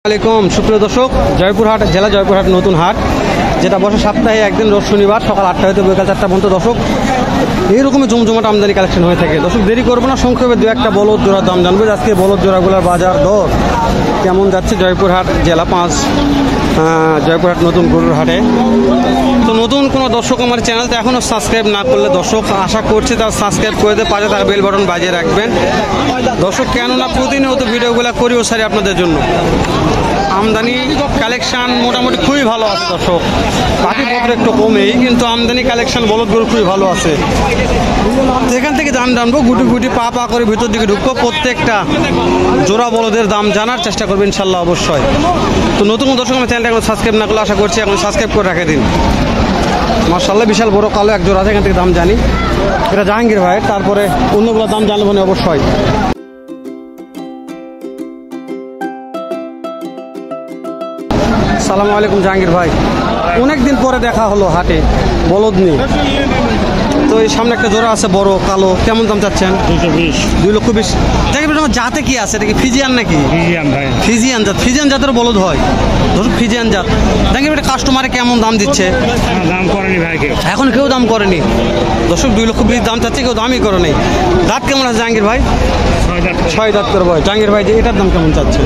আসসালামাইকুম সুপ্রিয় দর্শক, জয়পুরহাট জেলা জয়পুরহাট নতুন হাট, যেটা বসে সপ্তাহে একদিন রোজ শনিবার সকাল 8টা হতে বিকাল 4টা পর্যন্ত। দর্শক এইরকমই জমজমাট আমদানি কালেকশন হয়ে থাকে। দর্শক দেরি করবো না, সংক্ষেপে দু একটা বলদ জোড়ার দাম জানবো। আজকে বলদ জোড়াগুলোর বাজার দর কেমন যাচ্ছে জয়পুরহাট জেলা 5 জয়পুরহাট নতুন গরুর হাটে। তো নতুন কোনো দর্শক আমার চ্যানেলটা এখনও সাবস্ক্রাইব না করলে দর্শক আশা করছি তার সাবস্ক্রাইব করে দিয়ে পাশে তার বেল বাটন বাজিয়ে রাখবেন দর্শক, কেননা প্রতিনিয়ত ভিডিওগুলো করিও সারি আপনাদের জন্য। আমদানি কালেকশান মোটামুটি খুবই ভালো আছে দর্শক, বাকিপত্র একটু কমেই, কিন্তু আমদানি কালেকশান বলদ গরু খুবই ভালো আছে। এখান থেকে দাম জানবো, গুটি গুটি পা পা করে ভিতর দিকে ঢুকবো, প্রত্যেকটা জোড়া বলদের দাম জানার চেষ্টা করবেন ইনশাল্লাহ অবশ্যই। তো নতুন দর্শক আমার চ্যানেলটা এখন সাবস্ক্রাইব না করলে আশা করছি এখন সাবস্ক্রাইব করে রেখে দিন। মাশাআল্লাহ বিশাল বড় কালো এক জোড়া আছে, এখান থেকে দাম জানি। এটা জাহাঙ্গীর ভাইয়ের, তারপরে অন্যগুলোর দাম জানবো না অবশ্যই। আসসালামু আলাইকুম জাহাঙ্গীর ভাই, অনেকদিন পরে দেখা হলো হাটে বলদ নিয়ে। তো এই সামনে একটা জোড়া আছে বড় কালো, কেমন দাম চাচ্ছেন? 2,20,000। জাহাঙ্গীর ভাই জাতে কি আছে, এটা কি ফিজিয়ান নাকি? ফিজিয়ান জাত, ফিজিয়ান জাতের বলদ হয় ধরুন, ফিজিয়ান জাত। জাহাঙ্গীর ভাই কাস্টমারে কেমন দাম দিচ্ছে? দাম করেনি ভাই, এখন কেউ দাম করেনি দর্শক, 2,20,000 দাম চাচ্ছে, কেউ দামই করে নেই। দাঁত কেমন আছে জাহাঙ্গীর ভাই? 6 দাঁত করে বয়। জাহাঙ্গীর ভাই যে এটার দাম কেমন চাচ্ছে?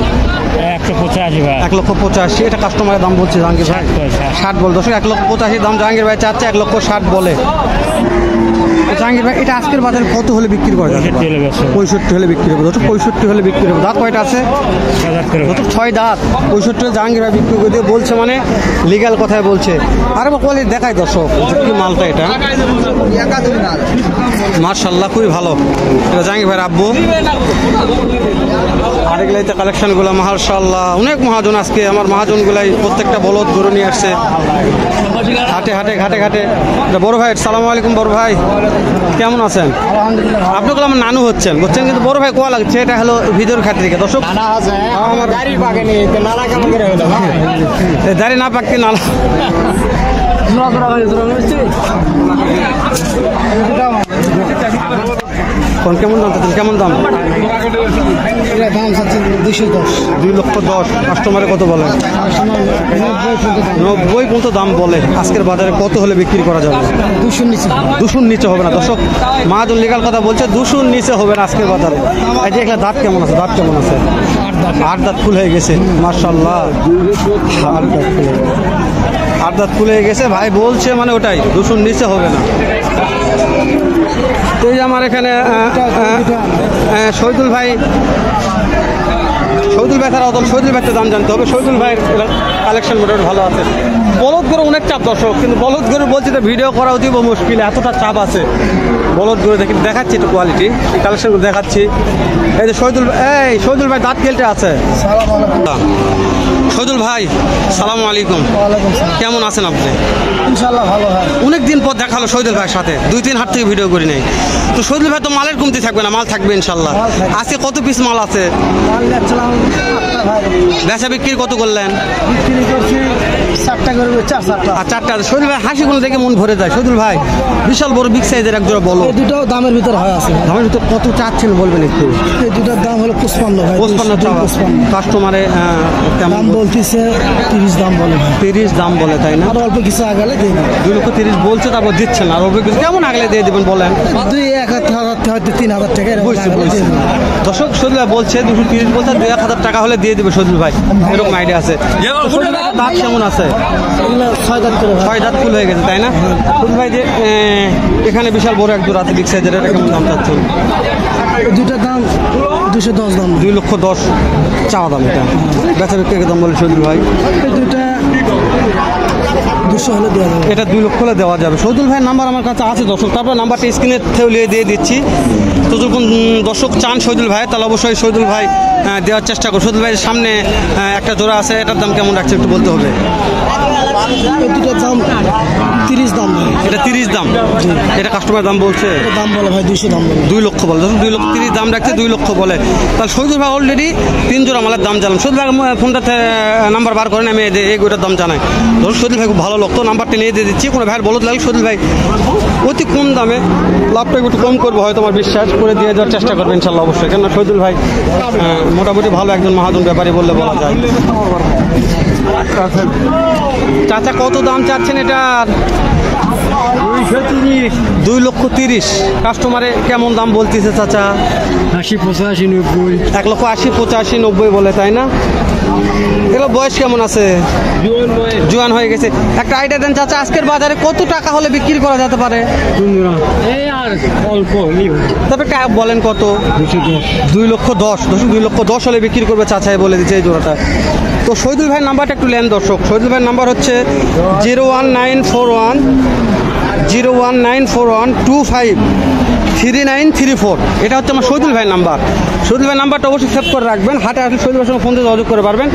185 ভাই। 1,85,000 এটা কাস্টমারের দাম বলছে জাহাঙ্গীর ভাই। 60 বল দর্শক, 1,85,000 দাম জাহাঙ্গীর ভাই চাচ্ছে, 1,60,000 বলে। জাহাঙ্গীর ভাই এটা আজকের বাজারে কত হলে বিক্রি করা যাবে? 65 হলে বিক্রি হবে দর্শক, 65 হলে বিক্রি হবে। দাঁত কয়টা আছে? 6 দাঁত। 65 জাহাঙ্গীর ভাই বিক্রি করে দিয়ে বলছে, মানে লিগ্যাল কথায় বলছে। আর কোয়ালিটি দেখায় দর্শক, কি মালটা এটা, মাশাআল্লাহ খুবই ভালো। এটা জাহাঙ্গীর ভাইয়ের আব্বু। আরেকগুলাইতে কালেকশনগুলো মাশাআল্লাহ অনেক মহাজন, আজকে আমার মহাজনগুলাই প্রত্যেকটা বলদ গরু নিয়ে আসছে হাটে হাটে ঘাটে ঘাটে। বড় ভাই সালাম আলাইকুম। বড় ভাই কেমন আছেন? আপনাকে আমার নানু হচ্ছেন বুঝছেন, কিন্তু বড় ভাই কোয়া লাগছে, এটা হলো ভিডিওর খাত থেকে দর্শক। আমার দাড়ি না পাকতে নালা কেমন দাম চাচ্ছেন? কেমন দাম? 2,10,000। কাস্টমারে কত বলে? 90 পর্যন্ত দাম বলে। আজকের বাজারে কত হলে বিক্রি করা যাবে? 200 নিচে হবে না দর্শক, মাহাজন লিগাল কথা বলছে, 200 নিচে হবে না আজকের বাজারে। এই যে এগুলা দাঁত কেমন আছে? দাঁত কেমন আছে? 8 দাঁত ফুল হয়ে গেছে মাশাআল্লাহ, 8 দাঁত ফুল হয়ে গেছে ভাই বলছে, মানে ওটাই 200 নিচে হবে না। তো এই আমার এখানে শহীদুল ভাই তারা শহীদুল ভাইয়ের দাম জানতে হবে। শহীদুল ভাইয়ের কালেকশন মোটামুটি ভালো আছে। বলদ গরু অনেক চাপ দর্শক, কিন্তু বলদ গরু বলছি তো ভিডিও করা অতীব মুশকিল, এতটা চাপ আছে বলদ গরু। দেখাচ্ছি একটু কোয়ালিটি, এই কালেকশনগুলো দেখাচ্ছি। এই যে শহীদুল ভাই দাঁত কেলটে আছে। শহীদুল ভাই সালাম আলাইকুম, কেমন আছেন আপনি? ইনশাআল্লাহ ভালো। অনেকদিন পর দেখালো শহীদুল ভাইয়ের সাথে, 2-3 হাট থেকে ভিডিও করি নাই। তো শহীদুল ভাই তো মালের কমতি থাকবে না, মাল থাকবে ইনশাল্লাহ। আজকে কত পিস মাল আছে? বেচা বিক্রি কত করলেন? বিক্রি করছি 4টা করে, 4টা। শহীদুল ভাই হাসি গুলো দেখে মন ভরে যায়। শহীদুল ভাই বিশাল বড় বিগ সাইজের এক জোড়া বলো। এই দুটো দামের ভিতর হয় আছে। দামের ভিতর কত চাচ্ছেন বলবেন একটু? এই দুটোর দাম হলো 55 ভাই। 55 চাওয়া। কাস্টমারে দাম বলতেছে 30 দাম বলে। 30 দাম বলে, তাই না? আর অল্প কিছু আগালে দিয়ে দিবেন। 2,30,000 বলছে, তারপর দিচ্ছেন আর অল্প কিছু কেমন আগলে দিয়ে দিবেন বলেন? 2,000 হয়তো 3,000 টাকা দর্শক শহীদুল ভাই বলছে 230 বলছে, 2,000 টাকা হলে দিয়ে দিবে শহীদুল ভাই, এরকম আইডিয়া আছে। দাঁত কেমন আছে? 6 দাঁত করে। 6 দাঁত ফুল হয়ে গেছে, তাই না? শহীদুল ভাই যে এখানে বিশাল বড় এক জোড়া আছে বিগ সাইজের, এটা কেমন দাম চাচ্ছেন? দুটার দাম 210 দাম। 2,10,000 চাওয়া দাম। এটা বেচা বিক্রি দাম বলে শহীদুল ভাই? দুটা 200 হলে দেওয়া যাবে। এটা 2 লক্ষ হলে দেওয়া যাবে। শহীদুল ভাইয়ের নাম্বার আমার কাছে আছে দর্শক, তারপর নাম্বারটা স্ক্রিনে থেউলিয়ে দিয়ে দিচ্ছি। তো যখন দর্শক চান শহীদুল ভাই, তাহলে অবশ্যই শহীদুল ভাই দেওয়ার চেষ্টা করুন। শহীদুল ভাইয়ের সামনে একটা জোড়া আছে, এটার দাম কেমন রাখছে একটু বলতে হবে। এই দুটার দাম 30 দাম। এটা 30 দাম। এটা কাস্টমার দাম বলছে, দাম বলে ভাই 200 দাম বলে। 2 লক্ষ বলে। 2,30,000 দাম রাখছে, 2 লক্ষ বলে। তাহলে শহীদুল ভাই অলরেডি 3 জোড়া মালের দাম জানালাম। শহীদুল ভাই ফোনটাতে নাম্বার বার করেন, আমি এই গোটার দাম জানাই। ধরুন শহীদুল ভাই খুব ভালো লোক, তো নাম্বারটা নিয়ে দিয়ে দিচ্ছি। কোনো ভাইয়ের বলদ লাগলে শহীদুল ভাই অতি কম দামে লাভটা একটু কম করবো হয়তো আমার বিশ্বাস করে দিয়ে যাওয়ার চেষ্টা করবে ইনশাল্লাহ অবশ্যই। কেননা শহীদুল ভাই মোটামুটি ভালো একজন মহাজন ব্যাপারী বললে বলা যায়। চাচা কত দাম চাচ্ছেন এটার? 2,30,000। কাস্টমারে কেমন দাম বলতেছে চাচা? 80, 85, 90। 1,80,000, 85,000, 90 বলে, তাই না? এগুলো বয়স কেমন আছে? জোয়ান হয়ে গেছে। একটা আইডিয়া দেন চাচা, আজকের বাজারে কত টাকা হলে বিক্রি করা যেতে পারে? এই আর অল্প তবে বলেন কত? 2,10,000। 2,10,000 হলে বিক্রি করবে চাচা বলে দিচ্ছে এই জোড়াটা। তো শহীদুল ভাইয়ের নাম্বারটা একটু নেন দর্শক। শহীদুল ভাইয়ের নাম্বার হচ্ছে 01941253934। এটা হচ্ছে আমার শহীদুল ভাইয়ের নাম্বার। শহীদুল ভাইয়ের নাম্বারটা অবশ্যই সেভ করে রাখবেন। হাটে আসলে শহীদুল ভাইয়ের সঙ্গে ফোন দিয়ে যোগাযোগ করে পারবেন।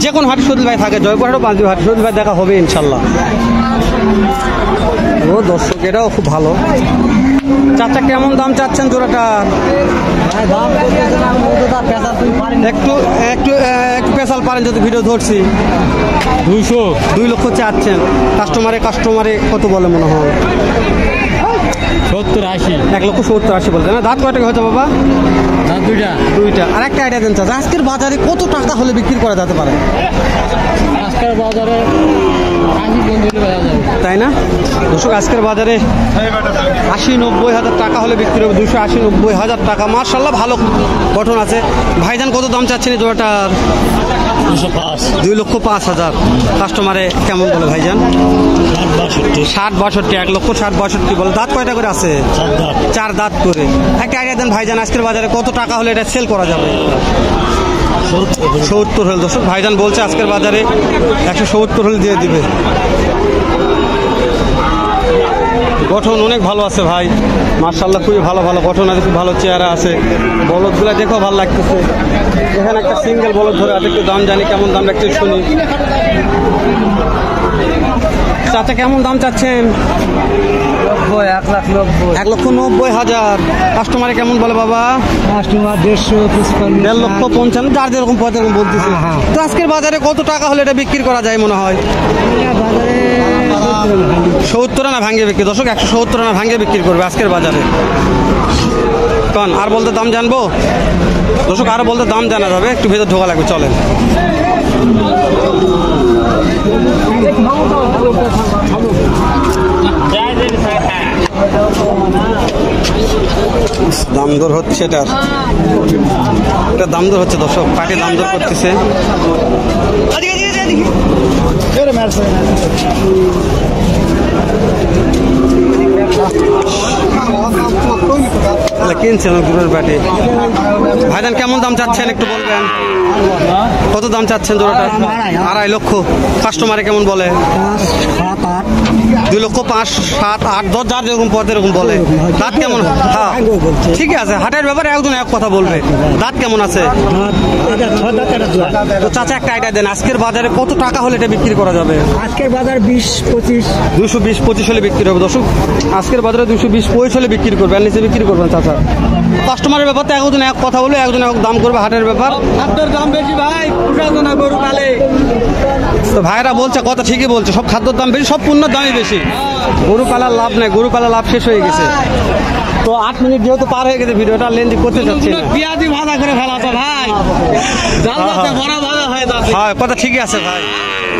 যে কোনো হাটে শহীদুল ভাই থাকে, জয়পুরহাটও পাঁচদিন হাটে শহীদুল ভাই দেখা হবে ইনশাল্লাহ। ও দর্শক, এটাও খুব ভালো। চাচা কেমন দাম চাচ্ছেন জোড়াটা? একটু একটু একটু পেশাল পারেন যদি ভিডিও ধরছি। 2 লক্ষ চাচ্ছেন। কাস্টমারে কত বলে মনে হয়? 70, 80। 1,70,000, 80 বলতে না। দাঁত কয়টা হয়েছে বাবা? দাঁত দুইটা। আর একটা আইডিয়া দেন চাচা, আজকের বাজারে কত টাকা হলে বিক্রি করা যেতে পারে? আজকের বাজারে 80 পর্যন্ত বাজার যাবে, তাই না দর্শক? আজকের বাজারে 80-90 হাজার টাকা হলে বিক্রি হবে। 280-90 হাজার টাকা। মার্শাল্লাহ ভালো গঠন আছে। ভাইজান কত দাম চাচ্ছেন এই জোড়াটার? 2,05,000। কাস্টমারে কেমন বলে ভাইজান? 60-62। 1,60,62 বলে। দাঁত কয়টা করে আছে? 4 দাঁত করে। একটা আইডিয়া দেন ভাইজান, আজকের বাজারে কত টাকা হলে এটা সেল করা যাবে? 70 হলে। দর্শক ভাইজান বলছে আজকের বাজারে 170 হলে দিয়ে দিবে। গঠন অনেক ভালো আছে ভাই, মার্শাল্লাহ খুবই ভালো গঠন আছে, খুব ভালো চেহারা আছে। বলদগুলো দেখেও ভালো লাগতেছে। এখানে একটা সিঙ্গেল বলদ ধরে আছে, একটু দাম জানি কেমন দাম একটু শুনি। চাচা কেমন দাম চাচ্ছেন? 1,90,000। কাস্টমারে কেমন বলে বাবা? কাস্টমার 1,50,000 1,55,000, যার যেরকম পথ এরকম বলতেছে। তো আজকের বাজারে কত টাকা হলে এটা বিক্রি করা যায় মনে হয়? 70 আনা ভাঙিয়ে বিক্রি। দর্শক 170 আনা ভাঙিয়ে বিক্রি করবে আজকের বাজারে। কারণ আর বলতে দাম জানবো দর্শক, আরো বলতে দাম জানা যাবে, একটু ভেতর ঢোকা লাগবে, চলেন। দাম দর হচ্ছে এটা দাম দর হচ্ছে দর্শক, পাটে দাম দর করতেছে। কিনছেন গুড়ের পাটে। ভাইজান কেমন দাম চাচ্ছেন একটু বলবেন? কত দাম চাচ্ছেন জোড়াটা? 2.5 লক্ষ। কাস্টমারে কেমন বলে? 2,05,000, 7, 8, 10, যার যেরকম পথ এরকম বলে। দাঁত কেমন? হ্যাঁ ঠিক আছে, হাটের ব্যাপারে একজন এক কথা বলবে। দাঁত কেমন আছে? তো চাচা একটা আইডিয়া দেন, আজকের বাজারে কত টাকা হলে এটা বিক্রি করা যাবে? আজকের বাজার 20-25। 220-25 হলে বিক্রি হবে দর্শক। আজকের বাজারে 220-25 হলে বিক্রি করবে, আর নিচে বিক্রি করবেন চাচা। কাস্টমারের ব্যাপারটা একজন এক কথা বলবে, একজন এক দাম করবে। হাটের ব্যাপার খাদ্যের দাম বেশি ভাই, গরু কালে। তো ভাইরা বলছে কথা ঠিকই বলছে, সব খাদ্যের দাম বেশি, সব পণ্যের দামই বেশি। গরু পালার লাভ নাই, গরু পালার লাভ শেষ হয়ে গেছে। তো 8 মিনিট যেহেতু পার হয়ে গেছে, ভিডিওটা লেন্দি করতে চাচ্ছি না। পেঁয়াজি ভাজা করে ফেলাতো ভাই, হ্যাঁ কথা ঠিকই আছে ভাই।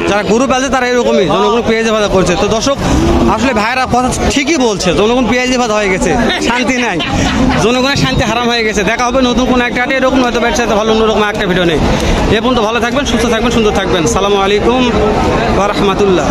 যারা গরু পালছে তারা এরকমই, জনগণ পেঁয়াজি ভাজা করছে। তো দর্শক আসলে ভাইরা কথা ঠিকই বলছে, জনগণ পেঁয়াজি ভাজা হয়ে গেছে, শান্তি নাই, জনগণের শান্তি হারাম হয়ে গেছে। দেখা হবে নতুন কোনো একটা হাটে, এরকম হয়তো ব্যবসাতে ভালো অন্যরকম একটা ভিডিও নেই। এ পর্যন্ত ভালো থাকবেন, সুস্থ থাকবেন, সুন্দর থাকবেন। সালামু আলাইকুম ওয়া রাহমাতুল্লাহ।